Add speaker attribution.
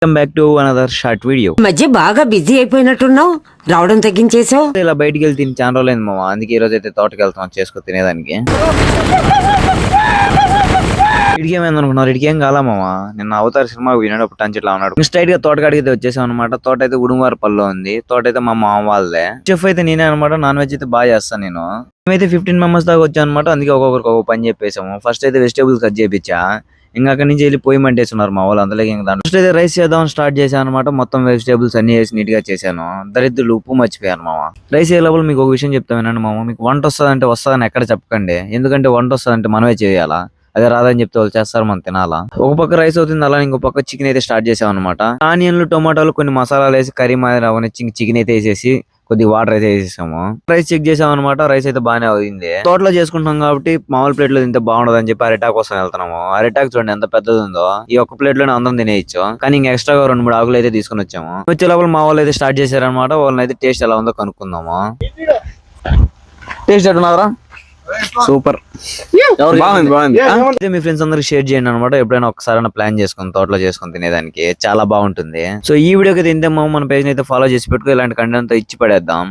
Speaker 1: Welcome back to another short video.
Speaker 2: మధ్య బాగా busy అయిపోయినట్టున్నావు, రావడం తగ్గించేసావు.
Speaker 1: ఇలా బయటికి వెళ్తే తిని చాలా రోజులైంది మామ, అందుకే ఈ రోజు అయితే తోటకి వెళ్తాం చేసుకో తినేదానికి. ఇడికి ఏమైందనుకున్నారు, ఇడికి ఏం కాలా మామ. నిన్న అవతార సినిమా వినేటప్పుడు టంచి ఇట్లా ఉన్నాడు. స్ట్రైట్ గా తోటకాడికి అయితే వచ్చేసాం అనమాట. తోట అయితే ఉడుమవారిపల్లిలో ఉంది. తోట అయితే మా మామ వాళ్ళదే. చెఫ్ అయితే నేనే అనమాట. నాన్ వెజ్ అయితే బాగా చేస్తాను నేను. మేమైతే 15 మెంబర్స్ దాకా వచ్చాం అనమాట. అందుకే ఒక్కొక్కరికి ఒక్కొక్క పని చెప్పేసాము. ఫస్ట్ అయితే వెజిటేబుల్స్ కట్ చేయించా. ఇంకా అక్కడి నుంచి వెళ్ళి పొయ్యి మంటేస్తున్నారు మా వాళ్ళు. అందులోకి ఇంకా ఫస్ట్ అయితే రైస్ చేద్దాం స్టార్ట్ చేశాను అనమాట. మొత్తం వెజిటేబుల్స్ అన్ని వేసి నీట్ గా చేశాను. దరిద్రులు ఉప్పు మర్చిపోయాను మామ. రైస్ ఏ లోపల మీకు ఒక విషయం చెప్తామేనండి మామ. మీకు వంట వస్తుందంటే వస్తుందని ఎక్కడ చెప్పకండి. ఎందుకంటే వంట వస్తుందంటే మనమే చేయాలా, అదే రాదని చెప్తే వాళ్ళు చేస్తారు, మనం తినాలా. ఒక పక్క రైస్ అవుతుంది, అలా ఇంకో పక్క చికెన్ అయితే స్టార్ట్ చేసాం అనమాట. ఆనియన్లు టొమాటోలు కొన్ని మసాలాలు వేసి కర్రీ మాదిరి అవన్నీ చికెన్ అయితే వేసేసి కొద్దిగా వాటర్ అయితే వేసేసాము. రైస్ చెక్ చేసాం అనమాట. రైస్ అయితే బాగానే అయింది. తోటలో చేసుకుంటాం కాబట్టి మామూలు ప్లేట్ లో తింటే బాగుండదు అని చెప్పి అరిటాక్ కోసం వెళ్తున్నాము. అరిటాక్ చూడండి ఎంత పెద్దది ఉందో. ఈ ఒక్క ప్లేట్ లోనే అందరం తినేయచ్చు. కానీ ఇంకా ఎక్స్ట్రాగా 2-3 ఆకులు అయితే తీసుకుని వచ్చాము. వచ్చే లోపల మా వాళ్ళు అయితే స్టార్ట్ చేశారనమాట. వాళ్ళని అయితే టేస్ట్ ఎలా ఉందో కనుక్కుందాము. టేస్ట్ ఎట్టున్నారా? సూపర్, బాగుంది. మీ ఫ్రెండ్స్ అందరికి షేర్ చేయండి అనమాట. ఎప్పుడైనా ఒకసారి ప్లాన్ చేసుకుని తోటలో చేసుకుని తినేదానికి చాలా బాగుంటుంది. సో ఈ వీడియోకి అయితే ఇంతే. మన పేజ్ అయితే ఫాలో చేసి పెట్టుకో. ఇలాంటి కంటెంట్ ఇచ్చి పడేద్దాం.